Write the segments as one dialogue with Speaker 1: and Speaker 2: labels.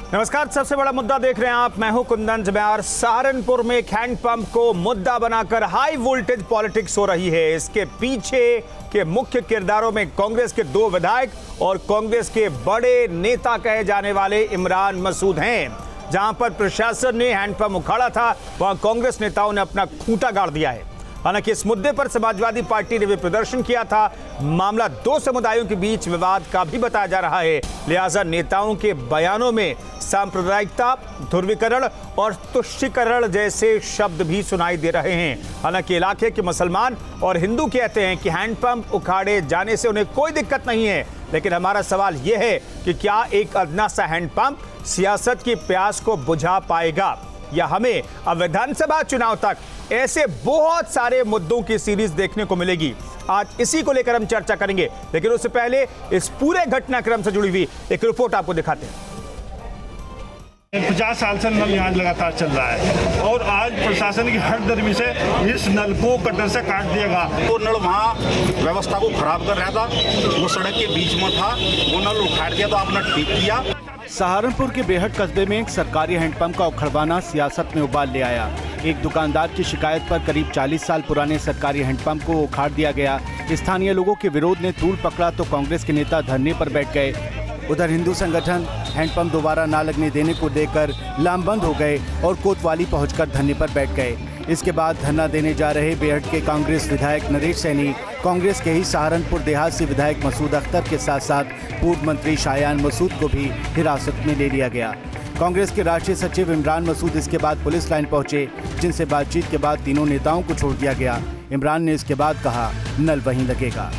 Speaker 1: नमस्कार, सबसे बड़ा मुद्दा देख रहे हैं आप। मैं हूं कुंदन जब्यार। सहारनपुर में एक हैंडपंप को मुद्दा बनाकर हाई वोल्टेज पॉलिटिक्स हो रही है। इसके पीछे के मुख्य किरदारों में कांग्रेस के 2 विधायक और कांग्रेस के बड़े नेता कहे जाने वाले इमरान मसूद हैं। जहां पर प्रशासन ने हैंडपंप उखाड़ा था, वहां कांग्रेस नेताओं ने अपना खूंटा गाड़ दिया है। हालांकि इस मुद्दे पर समाजवादी पार्टी ने भी प्रदर्शन किया था। मामला 2 समुदायों के बीच विवाद का भी बताया जा रहा है। लिहाजा नेताओं के बयानों में सांप्रदायिकता, ध्रुवीकरण और तुष्टीकरण जैसे शब्द भी सुनाई दे रहे हैं। हालांकि इलाके के मुसलमान और हिंदू कहते हैं कि हैंडपंप उखाड़े जाने से उन्हें कोई दिक्कत नहीं है, लेकिन हमारा सवाल यह है कि क्या एक अदना सा हैंडपंप सियासत की प्यास को बुझा पाएगा, या हमें अब विधानसभा चुनाव तक ऐसे बहुत सारे मुद्दों की सीरीज देखने को मिलेगी। आज इसी को लेकर हम चर्चा करेंगे, लेकिन उससे पहले इस पूरे घटनाक्रम से जुड़ी हुई एक रिपोर्ट आपको दिखाते हैं।
Speaker 2: 50 साल से नल यहाँ लगातार चल रहा है और आज प्रशासन की हर दरमी से इस नल को कटर से काट दिएगा।
Speaker 3: वो नल वहाँ व्यवस्था को खराब कर रहा था, वो सड़क के बीच में था, वो नल उखाड़ दिया तो आपने ठीक किया।
Speaker 4: सहारनपुर के बेहट कस्बे में एक सरकारी हैंडपंप का उखड़वाना सियासत में उबाल ले आया। एक दुकानदार की शिकायत पर करीब 40 साल पुराने सरकारी हैंडपंप को उखाड़ दिया गया। स्थानीय लोगों के विरोध ने तूल पकड़ा तो कांग्रेस के नेता धरने पर बैठ गए। उधर हिंदू संगठन हैंडपंप दोबारा ना लगने देने को लेकर लामबंद हो गए और कोतवाली पहुंचकर धरने पर बैठ गए। इसके बाद धरना देने जा रहे बेहट के कांग्रेस विधायक नरेश सैनी, कांग्रेस के ही सहारनपुर देहात से विधायक मसूद अख्तर के साथ साथ पूर्व मंत्री शायान मसूद को भी हिरासत में ले लिया गया। कांग्रेस के राष्ट्रीय सचिव इमरान मसूद इसके बाद पुलिस लाइन पहुंचे, जिनसे बातचीत के बाद तीनों नेताओं को छोड़ दिया गया। इमरान ने इसके बाद कहा, नल वहीं लगेगा।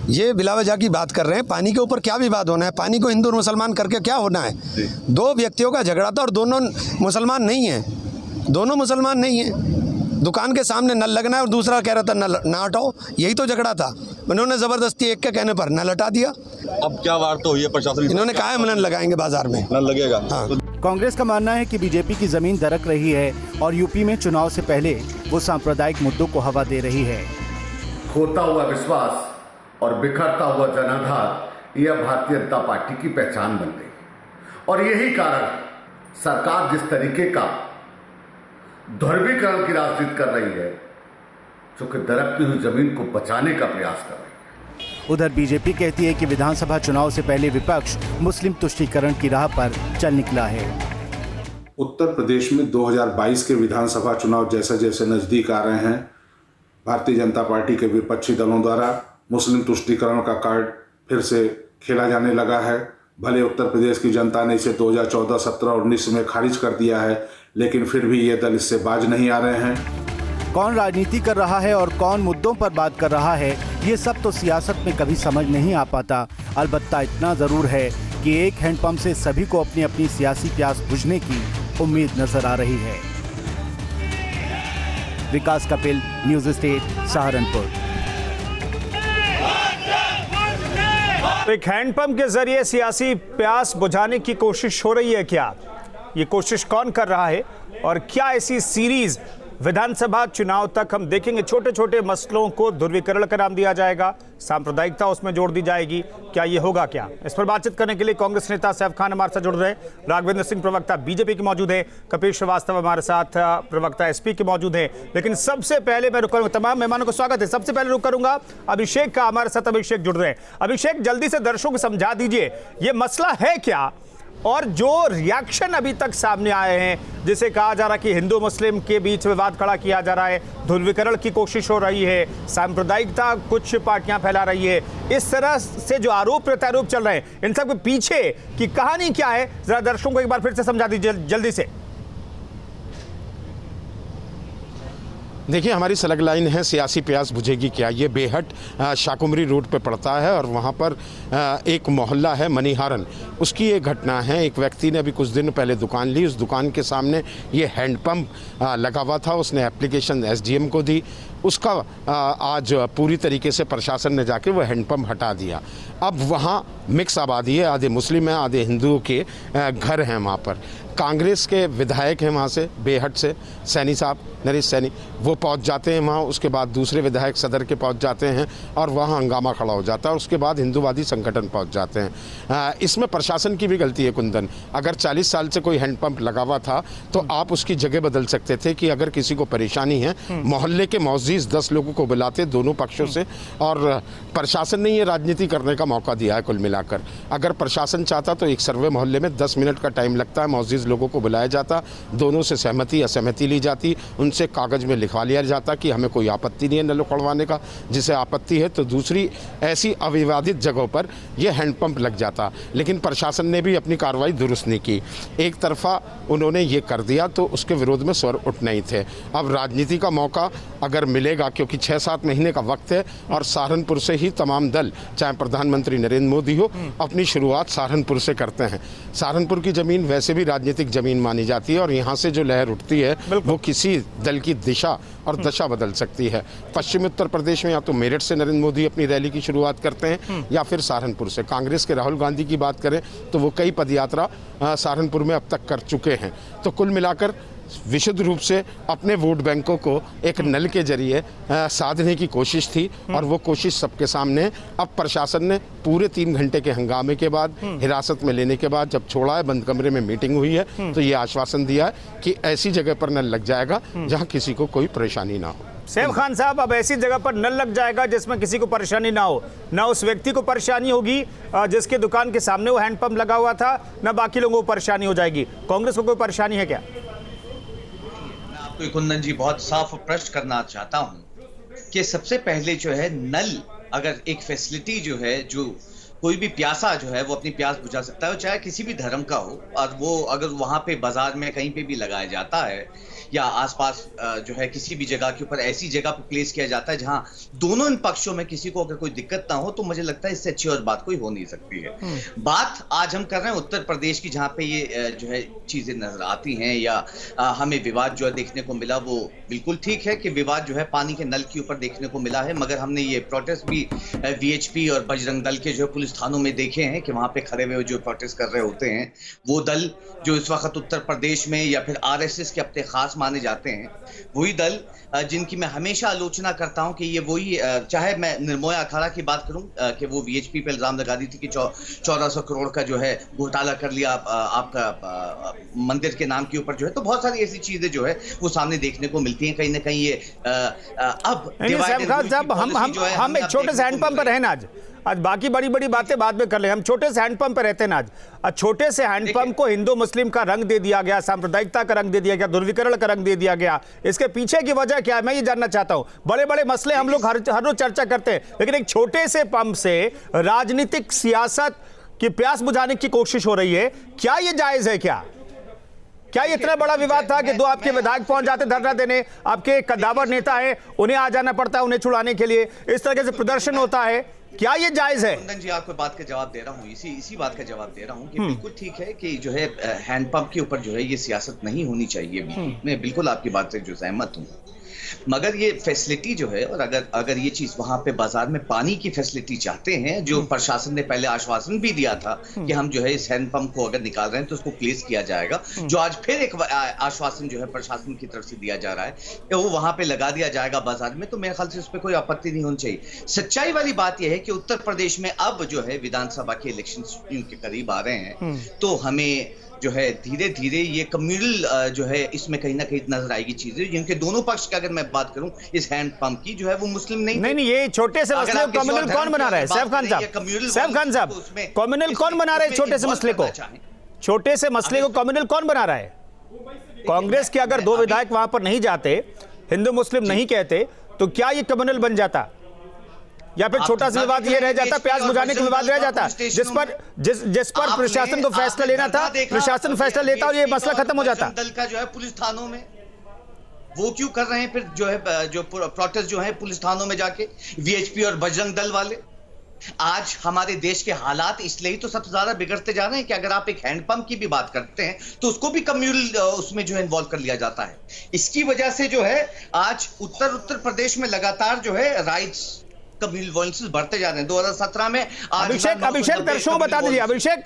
Speaker 5: ये बिलावजा की बात कर रहे हैं। पानी के ऊपर क्या विवाद होना है? पानी को हिंदू और मुसलमान करके क्या होना है? 2 व्यक्तियों का झगड़ा था और दोनों मुसलमान नहीं हैं, दोनों मुसलमान नहीं हैं। दुकान के सामने नल लगना है और दूसरा कह रहा था नल ना हटाओ, यही तो झगड़ा था। उन्होंने ज़बरदस्ती एक के कहने पर नल हटा दिया।
Speaker 6: अब क्या वार्ता हुई है प्रशासन?
Speaker 5: इन्होंने कहा है नल लगाएंगे बाजार में,
Speaker 6: नल लगेगा।
Speaker 5: हाँ।
Speaker 4: कांग्रेस का मानना है कि बीजेपी की जमीन दरक रही है और यूपी में चुनाव से पहले वो सांप्रदायिक मुद्दों को हवा दे रही है।
Speaker 7: खोता हुआ विश्वास और बिखरता हुआ जनाधार, यह भारतीय जनता पार्टी की पहचान बन गई। और यही कारण सरकार जिस तरीके का ध्रुवीकरण की राजनीति कर रही है, जो कि दरकती हुई जमीन को बचाने का प्रयास कर रही है।
Speaker 4: उधर बीजेपी कहती है कि विधानसभा चुनाव से पहले विपक्ष मुस्लिम तुष्टीकरण की राह पर चल निकला है।
Speaker 8: उत्तर प्रदेश में 2022 के विधानसभा चुनाव जैसे जैसे नजदीक आ रहे हैं, भारतीय जनता पार्टी के विपक्षी दलों द्वारा मुस्लिम तुष्टीकरण का कार्ड फिर से खेला जाने लगा है। भले उत्तर प्रदेश की जनता ने इसे 2014, 17 और 19 में खारिज कर दिया है, लेकिन फिर भी ये दल इससे बाज नहीं आ रहे हैं।
Speaker 4: कौन राजनीति कर रहा है और कौन मुद्दों पर बात कर रहा है, ये सब तो सियासत में कभी समझ नहीं आ पाता। अलबत्ता इतना जरूर है कि एक हैंडपंप से सभी को अपनी अपनी सियासी प्यास बुझने की उम्मीद नजर आ रही है। विकास कपिल, न्यूज स्टेट, सहारनपुर।
Speaker 1: तो एक हैंडपंप के जरिए सियासी प्यास बुझाने की कोशिश हो रही है क्या? ये कोशिश कौन कर रहा है और क्या ऐसी सीरीज विधानसभा चुनाव तक हम देखेंगे? छोटे छोटे मसलों को ध्रुवीकरण का नाम दिया जाएगा, सांप्रदायिकता उसमें जोड़ दी जाएगी, क्या ये होगा क्या? इस पर बातचीत करने के लिए कांग्रेस नेता सैफ खान हमारे साथ जुड़ रहे हैं, राघवेंद्र सिंह प्रवक्ता बीजेपी के मौजूद हैं, कपिल श्रीवास्तव हमारे साथ प्रवक्ता एसपी के मौजूद हैं। लेकिन सबसे पहले मैं रुक करूंगा, तमाम मेहमानों को स्वागत है। सबसे पहले रुक करूंगा अभिषेक का, हमारे साथ अभिषेक जुड़ रहे हैं। अभिषेक, जल्दी से दर्शकों को समझा दीजिए ये मसला है क्या, और जो रिएक्शन अभी तक सामने आए हैं, जिसे कहा जा रहा है कि हिंदू मुस्लिम के बीच विवाद खड़ा किया जा रहा है, ध्रुवीकरण की कोशिश हो रही है, सांप्रदायिकता कुछ पार्टियां फैला रही है, इस तरह से जो आरोप प्रत्यारोप चल रहे हैं, इन सब के पीछे की कहानी क्या है? जरा दर्शकों को एक बार फिर से समझा दीजिए जल्दी से।
Speaker 9: देखिए, हमारी सलग लाइन है सियासी प्यास बुझेगी क्या। ये बेहट शाकुमरी रोड पे पड़ता है और वहाँ पर एक मोहल्ला है मनीहारन, उसकी एक घटना है। एक व्यक्ति ने अभी कुछ दिन पहले दुकान ली, उस दुकान के सामने ये हैंडपंप लगा हुआ था। उसने एप्लीकेशन एसडीएम को दी, उसका आज पूरी तरीके से प्रशासन ने जाके वो हैंडपम्प हटा दिया। अब वहाँ मिक्स आबादी है, आधे मुस्लिम हैं, आधे हिंदुओं के घर हैं वहाँ पर। कांग्रेस के विधायक हैं वहाँ से, बेहट से सैनी साहब, नरेश सैनी, वो पहुँच जाते हैं वहाँ। उसके बाद दूसरे विधायक सदर के पहुँच जाते हैं और वहाँ हंगामा खड़ा हो जाता है। उसके बाद हिंदूवादी संगठन पहुँच जाते हैं। इसमें प्रशासन की भी गलती है कुंदन। अगर 40 साल से कोई हैंडपम्प लगा हुआ था तो आप उसकी जगह बदल सकते थे कि अगर किसी को परेशानी है मोहल्ले के मौजूद 10 लोगों को बुलाते दोनों पक्षों से। और प्रशासन ने ये राजनीति करने का मौका दिया है कुल मिलाकर। अगर प्रशासन चाहता तो एक सर्वे मोहल्ले में 10 मिनट का टाइम लगता है, मौजूद लोगों को बुलाया जाता, दोनों से सहमति असहमति ली जाती, उनसे कागज में लिखवा लिया जाता कि हमें कोई आपत्ति नहीं है नल उखड़वाने का, जिसे आपत्ति है तो दूसरी ऐसी अविवादित जगहों पर यह हैंडपंप लग जाता। लेकिन प्रशासन ने भी अपनी कार्रवाई दुरुस्त नहीं की, एक तरफा उन्होंने ये कर दिया तो उसके विरोध में स्वर उठने ही थे। अब राजनीति का मौका अगर मिलेगा, क्योंकि 6-7 महीने का वक्त है और सहारनपुर से ही तमाम दल, चाहे प्रधानमंत्री नरेंद्र मोदी हो, अपनी शुरुआत सहारनपुर से करते हैं। सहारनपुर की जमीन वैसे भी राजनीतिक जमीन मानी जाती है और यहाँ से जो लहर उठती है वो किसी दल की दिशा और दशा बदल सकती है। पश्चिमी उत्तर प्रदेश में या तो मेरठ से नरेंद्र मोदी अपनी रैली की शुरुआत करते हैं या फिर सहारनपुर से। कांग्रेस के राहुल गांधी की बात करें तो वो कई पदयात्रा सहारनपुर में अब तक कर चुके हैं। तो कुल मिलाकर विशुद्ध रूप से अपने वोट बैंकों को एक नल के जरिए साधने की कोशिश थी और वो कोशिश सबके सामने। अब प्रशासन ने पूरे 3 घंटे के हंगामे के बाद, हिरासत में लेने के बाद जब छोड़ा है, बंद कमरे में मीटिंग हुई है, तो ये आश्वासन दिया है कि ऐसी जगह पर नल लग जाएगा जहां किसी को कोई परेशानी ना हो।
Speaker 1: सैफ खान साहब, अब ऐसी जगह पर नल लग जाएगा जिसमें किसी को परेशानी ना हो, ना उस व्यक्ति को परेशानी होगी जिसके दुकान के सामने वो हैंडपंप लगा हुआ था, ना बाकी लोगों को परेशानी हो जाएगी। कांग्रेस को कोई परेशानी है क्या?
Speaker 10: तो कुंदन जी, बहुत साफ प्रश्न करना चाहता हूं कि सबसे पहले जो है नल, अगर एक फैसिलिटी जो है, जो कोई भी प्यासा जो है वो अपनी प्यास बुझा सकता है, चाहे किसी भी धर्म का हो, और वो अगर वहां पे बाजार में कहीं पे भी लगाया जाता है या आसपास जो है किसी भी जगह के ऊपर ऐसी जगह पे प्लेस किया जाता है जहां दोनों इन पक्षों में किसी को अगर कोई दिक्कत ना हो, तो मुझे लगता है इससे अच्छी और बात कोई हो नहीं सकती है। बात आज हम कर रहे हैं उत्तर प्रदेश की, जहां पे ये जो है चीजें नजर आती हैं या हमें विवाद जो है देखने को मिला, वो बिल्कुल ठीक है कि विवाद जो है पानी के नल के ऊपर देखने को मिला है। मगर हमने ये प्रोटेस्ट भी वीएचपी और बजरंग दल के जो पुलिस थानों में देखे हैं कि वहां पे खड़े हुए जो प्रोटेस्ट कर रहे होते हैं, वो दल जो इस वक्त उत्तर प्रदेश में या फिर आरएसएस के अपने खास माने जाते हैं, वही दल जिनकी मैं हमेशा आलोचना करता हूं कि ये वही, चाहे मैं निर्मोया अखाड़ा की बात करूं कि वो वीएचपी पे इल्जाम लगा दी थी कि 1400 करोड़ का जो है घोटाला कर लिया आपका मंदिर के नाम के ऊपर जो है, तो बहुत सारी ऐसी चीजें जो है वो सामने देखने को मिलती हैं। कहीं ना कहीं ये अब
Speaker 1: हम एक छोटे से हैंडपंप पर रहना, आज बाकी बड़ी बड़ी बातें बाद में कर ले, हम छोटे से हैंडपंप पर रहते हैं ना। आज छोटे से हैंडपंप को हिंदू मुस्लिम का रंग दे दिया गया, सांप्रदायिकता का रंग दे दिया गया, ध्रुवीकरण का रंग दे दिया गया। इसके पीछे की वजह क्या है, मैं ये जानना चाहता हूं। बड़े बड़े मसले हम लोग हर रोज चर्चा करते हैं, लेकिन एक छोटे से पंप से राजनीतिक सियासत की प्यास बुझाने की कोशिश हो रही है। क्या ये जायज है? क्या ये इतना बड़ा विवाद था कि 2 आपके विधायक पहुंच जाते धरना देने, आपके कद्दावर नेता है, उन्हें आ जाना पड़ता है उन्हें छुड़ाने के लिए, इस तरह से प्रदर्शन होता है? क्या ये जायज है?
Speaker 10: कुंदन जी, आपको बात का जवाब दे रहा हूँ, इसी बात का जवाब दे रहा हूँ कि बिल्कुल ठीक है कि जो है हैंडपंप के ऊपर जो है ये सियासत नहीं होनी चाहिए। मैं बिल्कुल आपकी बात से जो सहमत हूँ, मगर ये फैसिलिटी जो है, और अगर ये चीज वहां पे बाजार में पानी की फैसिलिटी चाहते हैं, जो प्रशासन ने पहले आश्वासन भी दिया था कि हम जो है इस हैंडपंप को अगर निकाल रहे हैं तो उसको प्लेस किया जाएगा, जो आज फिर एक आश्वासन जो है प्रशासन की तरफ से दिया जा रहा है कि वो वहां पे लगा दिया जाएगा बाजार में, तो मेरे ख्याल से उस पर कोई आपत्ति नहीं होनी चाहिए। सच्चाई वाली बात यह है कि उत्तर प्रदेश में अब जो है विधानसभा के इलेक्शन के करीब आ रहे हैं, तो हमें जो है धीरे धीरे ये कम्युनल जो है इसमें कहीं ना कहीं नजर आएगी चीजें, जिनके दोनों पक्ष की अगर मैं बात करूं इस हैंडपंप की, जो है वो मुस्लिम नहीं,
Speaker 1: ये छोटे से मसले को कम्युनल कौन बना रहा है? सैफ खान साहब, कम्युनल कौन बना रहा है छोटे से मसले को? छोटे से मसले को कम्युनल कौन बना रहा है? कांग्रेस के अगर 2 विधायक वहां पर नहीं जाते, हिंदू मुस्लिम नहीं कहते, तो क्या ये कम्युनल बन जाता, या फिर छोटा सा विवाद ये रह जाता, प्यास बुझाने का विवाद रह जाता, जिस पर प्रशासन को फैसला लेना था, प्रशासन फैसला लेता और ये मसला खत्म हो जाता?
Speaker 10: दल का जो है पुलिस थानों में वो क्यों कर रहे हैं फिर जो है, जो प्रोटेस्ट जो है पुलिस थानों में जाके, वीएचपी और बजरंग दल वाले? आज हमारे देश के हालात इसलिए ही तो सबसे ज्यादा बिगड़ते जा रहे हैं कि अगर आप एक हैंडपंप की भी बात करते हैं तो उसको भी कम्युनल उसमें जो है इन्वॉल्व कर लिया जाता है। इसकी वजह से जो है आज उत्तर प्रदेश में लगातार जो है राइट्स कम्युनल वॉयलेंसेस बढ़ते जा रहे हैं। 2017 में
Speaker 1: अभिषेक दर्शकों बता दीजिए। अभिषेक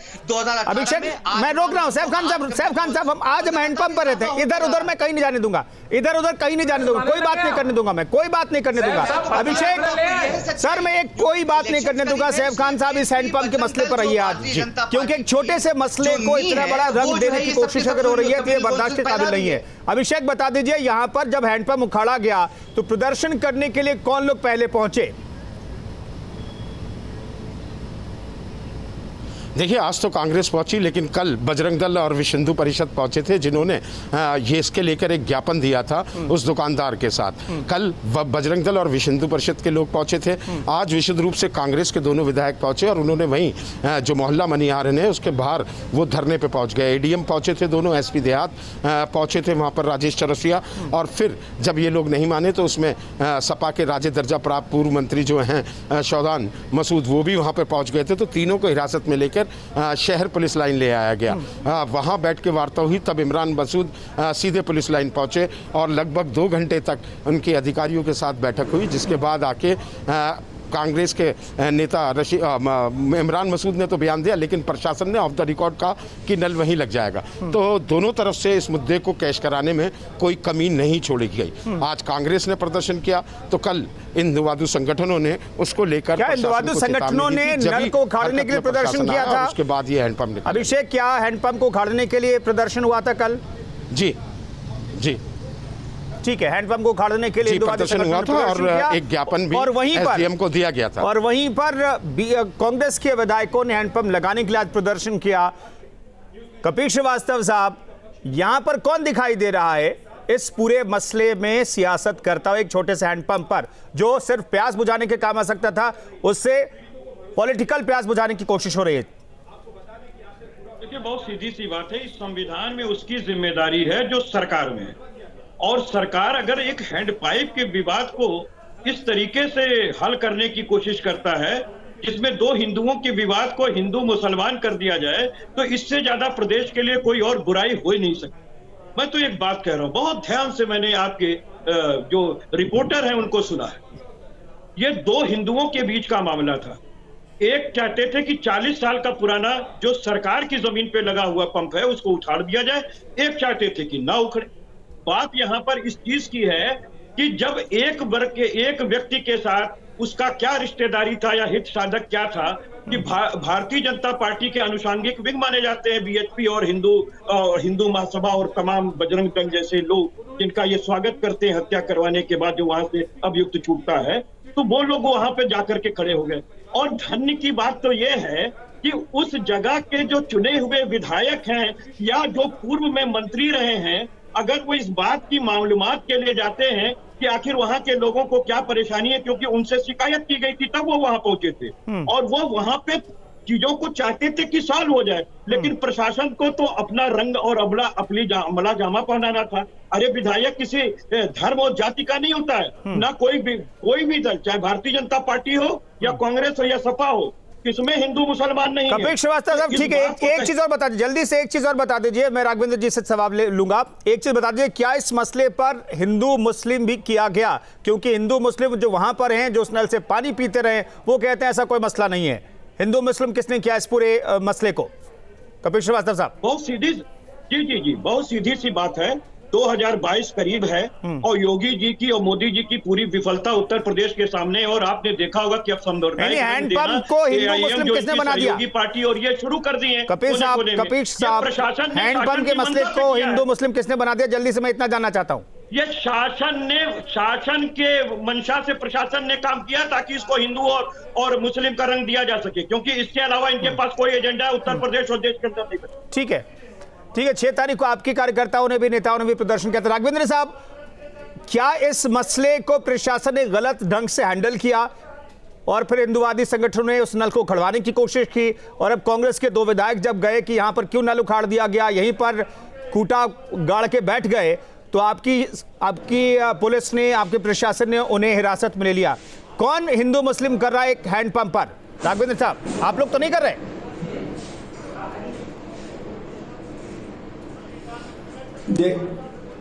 Speaker 1: मैं रोक रहा हूं। सैफ खान साहब हम आज हम हैंडपंप पर रहते हैं, इधर उधर मैं कहीं नहीं जाने दूंगा, इधर उधर कहीं नहीं जाने दूंगा, कोई बात नहीं करने दूंगा, मैं कोई बात नहीं करने दूंगा। अभिषेक सर मैं एक कोई बात नहीं करने दूंगा। सैफ खान साहब इस हैंडपंप के मसले पर रहिए आज, क्योंकि एक छोटे से मसले को इतना बड़ा रंग देने की कोशिश अगर हो रही है तो ये बर्दाश्त के काबिल नहीं है। अभिषेक बता दीजिए, यहां पर जब हैंडपंप उखाड़ा गया तो प्रदर्शन करने के लिए कौन लोग पहले पहुंचे?
Speaker 9: देखिए आज तो कांग्रेस पहुंची, लेकिन कल बजरंग दल और विश्व हिंदू परिषद पहुंचे थे, जिन्होंने ये इसके लेकर एक ज्ञापन दिया था उस दुकानदार के साथ। कल बजरंग दल और विश्व हिंदू परिषद के लोग पहुंचे थे। आज विशुद्ध रूप से कांग्रेस के दोनों विधायक पहुंचे और उन्होंने वहीं जो मोहल्ला मनिहारन है उसके बाहर वो धरने पे पहुंच गए। एडीएम पहुंचे थे दोनों, एसपी देहात पहुंचे थे वहाँ पर राजेश चौरसिया, और फिर जब ये लोग नहीं माने तो उसमें सपा के राज्य दर्जा प्राप्त पूर्व मंत्री जो हैं शौदान मसूद वो भी वहाँ पर पहुँच गए थे। तो तीनों को हिरासत में लेकर शहर पुलिस लाइन ले आया गया। वहां बैठ के वार्ता हुई, तब इमरान मसूद सीधे पुलिस लाइन पहुंचे और लगभग 2 घंटे तक उनके अधिकारियों के साथ बैठक हुई, जिसके बाद आके कांग्रेस के नेता इमरान मसूद ने तो बयान दिया, लेकिन प्रशासन ने ऑफ द रिकॉर्ड कहा कि नल वहीं लग जाएगा। तो दोनों तरफ से इस मुद्दे को कैश कराने में कोई कमी नहीं छोड़ी गई। आज कांग्रेस ने प्रदर्शन किया तो कल हिंदुवादी संगठनों ने उसको लेकर
Speaker 1: हिंदुवादी संगठनों ने नल को उखाड़ने के लिए प्रदर्शन किया था।
Speaker 9: उसके बाद ये हैंडपंप।
Speaker 1: अभिषेक क्या हैंडपंप को उखाड़ने के लिए प्रदर्शन हुआ था कल?
Speaker 9: जी जी
Speaker 1: ठीक है, हैंडपंप को उखाड़ने के लिए
Speaker 9: प्रदर्शन हुआ था और एक ज्ञापन भी एसडीएम को दिया गया था।
Speaker 1: और वहीं पर कांग्रेस के विधायकों ने हैंडपंप लगाने के लिए आज प्रदर्शन किया। कपिल श्रीवास्तव साहब, यहां पर कौन दिखाई दे रहा है इस पूरे मसले में सियासत करता हुआ? एक छोटे से हैंडपंप पर जो सिर्फ प्यास बुझाने के काम आ सकता था, उससे पॉलिटिकल प्यास बुझाने की कोशिश हो रही है।
Speaker 11: देखिए बहुत सीधी सी बात है, इस संविधान में उसकी जिम्मेदारी है जो सरकार में है, और सरकार अगर एक हैंडपाइप के विवाद को इस तरीके से हल करने की कोशिश करता है जिसमें 2 हिंदुओं के विवाद को हिंदू मुसलमान कर दिया जाए, तो इससे ज्यादा प्रदेश के लिए कोई और बुराई हो ही नहीं सकती। मैं तो एक बात कह रहा हूं, बहुत ध्यान से मैंने आपके जो रिपोर्टर हैं उनको सुना है। ये 2 हिंदुओं के बीच का मामला था। एक चाहते थे कि 40 साल का पुराना जो सरकार की जमीन पे लगा हुआ पंप है उसको उखाड़ दिया जाए, एक चाहते थे कि ना उखड़े। बात यहां पर इस चीज की है कि जब एक वर्ग के एक व्यक्ति के साथ उसका क्या रिश्तेदारी था या हित साधक क्या था कि भारतीय जनता पार्टी के अनुषंगिक विंग माने जाते हैं बीएचपी और हिंदू महासभा और तमाम बजरंग दल जैसे लोग जिनका ये स्वागत करते हैं हत्या करवाने के बाद जो वहां से अभियुक्त छूटता है, तो वो लोग वहां पे जाकर के खड़े हो गए। और धन्य की बात तो ये है कि उस जगह के जो चुने हुए विधायक हैं या जो पूर्व में मंत्री रहे हैं, अगर वो इस बात की मालूमात के लिए जाते हैं कि आखिर वहां के लोगों को क्या परेशानी है, क्योंकि उनसे शिकायत की गई थी तब वो वहां पहुंचे थे और वो वहां पे चीजों को चाहते थे कि सॉल्व हो जाए, लेकिन प्रशासन को तो अपना रंग और अमला जामा पहनाना था। अरे विधायक किसी धर्म और जाति का नहीं होता है, ना कोई भी दल, चाहे भारतीय जनता पार्टी हो या कांग्रेस हो या सपा हो, इसमें हिंदू मुसलमान नहीं है।
Speaker 1: कपिल श्रीवास्तव साहब ठीक है, एक चीज और बता दीजिए, जल्दी से एक चीज और बता दीजिए, मैं राघवेंद्र जी से सवाल ले लूंगा। एक चीज बता दीजिए, क्या इस मसले पर हिंदू मुस्लिम भी किया गया? क्योंकि हिंदू मुस्लिम जो वहां पर हैं, जो उस नल से पानी पीते रहे, वो कहते हैं ऐसा कोई मसला नहीं है। हिंदू मुस्लिम किसने किया इस पूरे मसले को? कपिल श्रीवास्तव साहब
Speaker 11: बहुत सीधी, जी बहुत सीधी सी बात है। 2022 करीब है और योगी जी की और मोदी जी की पूरी विफलता उत्तर प्रदेश के सामने, और आपने देखा होगा कि अब
Speaker 1: हैंडपंप को हिंदू मुस्लिम किसने बना दिया?
Speaker 11: योगी पार्टी और ये शुरू कर दिए
Speaker 1: कपिल साहब हैंडपंप के मसले को हिंदू मुस्लिम किसने बना दिया? जल्दी से मैं इतना जानना चाहता हूँ।
Speaker 11: ये शासन के मंशा से प्रशासन ने काम किया ताकि इसको हिंदू और मुस्लिम का रंग दिया जा सके, क्योंकि इसके अलावा इनके पास कोई एजेंडा उत्तर प्रदेश और देश के अंदर नहीं बचा।
Speaker 1: ठीक है 6 तारीख को आपके कार्यकर्ताओं ने भी, नेताओं ने भी प्रदर्शन किया था। राघवेंद्र साहब, क्या इस मसले को प्रशासन ने गलत ढंग से हैंडल किया और फिर हिंदुवादी संगठनों ने उस नल को उखड़वाने की कोशिश की, और अब कांग्रेस के 2 विधायक जब गए कि यहां पर क्यों नल उखाड़ दिया गया, यहीं पर खूंटा गाड़ के बैठ गए, तो आपकी पुलिस ने, आपके प्रशासन ने उन्हें हिरासत में ले लिया। कौन हिंदू मुस्लिम कर रहा है एक हैंडपंप पर? राघवेंद्र साहब, आप लोग तो नहीं कर रहे?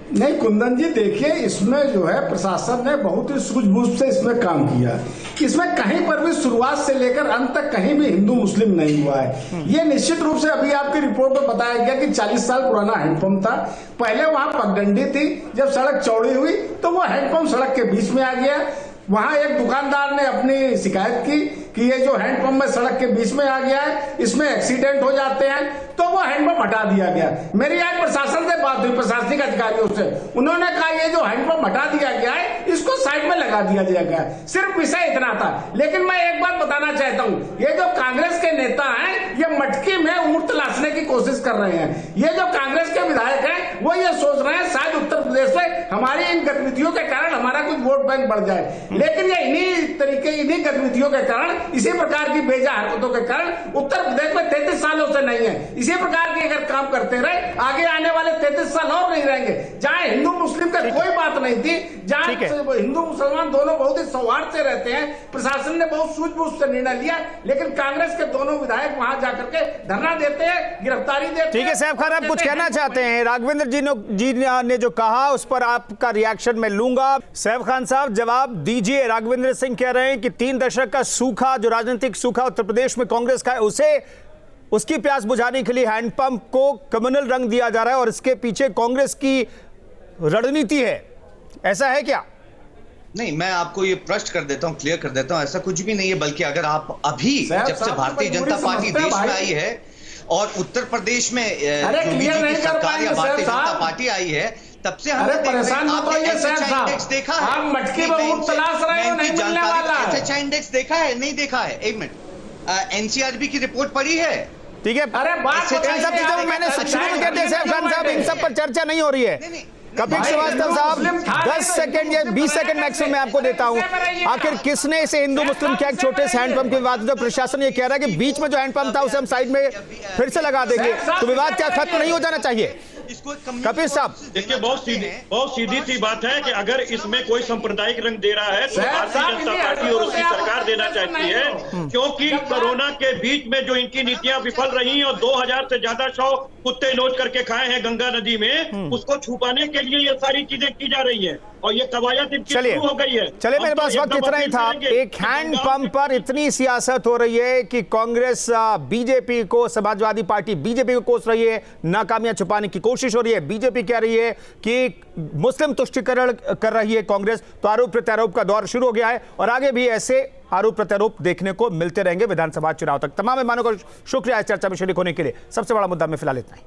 Speaker 12: नहीं कुंदन जी, देखिए इसमें जो है प्रशासन ने बहुत ही सूझबूझ से इसमें काम किया। इसमें कहीं पर भी शुरुआत से लेकर अंत तक कहीं भी हिंदू मुस्लिम नहीं हुआ है। ये निश्चित रूप से अभी आपकी रिपोर्ट में बताया गया कि 40 साल पुराना हैंडपंप था। पहले वहां पगडंडी थी, जब सड़क चौड़ी हुई तो वो हैंडपंप सड़क के बीच में आ गया। वहां एक दुकानदार ने अपनी शिकायत की कि ये जो हैंडपंप में सड़क के बीच में आ गया है, इसमें एक्सीडेंट हो जाते हैं, तो वो हैंडपंप हटा दिया गया। मेरी आज प्रशासन से बात हुई, प्रशासनिक अधिकारियों से, उन्होंने कहा ये जो हैंडपंप हटा दिया गया है इसको साइड में लगा दिया जाएगा। सिर्फ विषय इतना था। लेकिन मैं एक बात बताना चाहता हूँ, ये जो कांग्रेस के नेता हैं ये मटकी में ऊंट तलाशने की कोशिश कर रहे हैं। ये जो कांग्रेस के विधायक हैं वो ये सोच रहे हैं शायद उत्तर प्रदेश में हमारी इन गतिविधियों के कारण हमारा कुछ वोट बैंक बढ़ जाए। लेकिन ये इन्हीं गतिविधियों के कारण, इसी प्रकार की बेजा हरकतों के कारण उत्तर प्रदेश में 33 सालों से नहीं है। इसी प्रकार के अगर काम करते रहे आगे आने वाले 33 साल और नहीं रहेंगे। जहां हिंदू मुस्लिम का कोई बात नहीं थी, जहां हिंदू मुसलमान दोनों बहुत ही सौहार्द से रहते हैं, प्रशासन ने बहुत सूझबूझ से निर्णय लिया। लेकिन कांग्रेस के दोनों विधायक वहां जाकर के धरना देते हैं, गिरफ्तारी देते हैं।
Speaker 1: ठीक है सैफ खान, आप कुछ कहना चाहते हैं? राघवेंद्र जी ने जो कहा उस पर आपका रिएक्शन मैं लूंगा। सैफ खान साहब जवाब दीजिए। राघवेंद्र सिंह कह रहे हैं कि 3 दशक का सूखा, जो राजनीतिक सूखा उत्तर प्रदेश में कांग्रेस का है, उसकी प्यास बुझाने के लिए हैंडपंप को कम्युनल रंग दिया जा रहा है और इसके पीछे कांग्रेस की रणनीति है। ऐसा है क्या?
Speaker 10: नहीं, मैं आपको ये प्रश्न कर देता हूं, क्लियर कर देता हूं, ऐसा कुछ भी नहीं है। बल्कि अगर आप अभी जब से भारतीय जनता पार्टी देश में आई है और उत्तर प्रदेश में सरकार या भारतीय जनता पार्टी आई है, तब से हमने इंडेक्स देखा है।
Speaker 12: आप मटकी में ऊंट तलाश रहे हो, नहीं मिलने वाला है।
Speaker 10: एसएचआई इंडेक्स देखा है? नहीं देखा है। एक मिनट, एनसीआरबी की रिपोर्ट पढ़ी है?
Speaker 1: ठीक है,
Speaker 12: अरे बात
Speaker 1: इन सब चीजों में मैंने शुरू में कह दिया सैफ खान साहब, इन सब पर चर्चा नहीं हो रही है। कपिल श्रीवास्तव साहब 10 सेकंड या 20 सेकंड मैक्सिमम मैं आपको देता हूं। आखिर किसने इसे हिंदू मुस्लिम क्या एक छोटे से हैंडपंप के विवाद, जो प्रशासन ये कह रहा है कि बीच में जो हैंडपंप था उसे हम साइड में फिर से लगा देंगे, तो विवाद क्या खत्म नहीं हो जाना चाहिए? कपिल साहब
Speaker 11: देखिए, बहुत सीधी सी बात है कि अगर इसमें कोई सांप्रदायिक रंग दे रहा है तो भारतीय जनता पार्टी और उसकी सरकार देना चाहती है, क्योंकि कोरोना के बीच में जो इनकी नीतियां विफल रही और 2000 से ज्यादा शव कुत्ते नोच करके खाए हैं गंगा नदी में, उसको छुपाने के लिए ये सारी चीजें की जा रही है और ये कवायद इनकी शुरू हो गई है।
Speaker 1: चलिए, मेरे पास वक्त इतना ही था। एक हैंडपंप पर इतनी सियासत हो रही है कि कांग्रेस बीजेपी को, समाजवादी पार्टी बीजेपी को कोस रही है, नाकामियां छुपाने की कोशिश हो रही है। बीजेपी कह रही है कि मुस्लिम तुष्टीकरण कर रही है कांग्रेस, तो आरोप प्रत्यारोप का दौर शुरू हो गया है और आगे भी ऐसे आरोप प्रत्यारोप देखने को मिलते रहेंगे विधानसभा चुनाव तक। तमाम मेहमानों का शुक्रिया इस चर्चा में शरीक होने के लिए। सबसे बड़ा मुद्दा में फिलहाल इतना ही।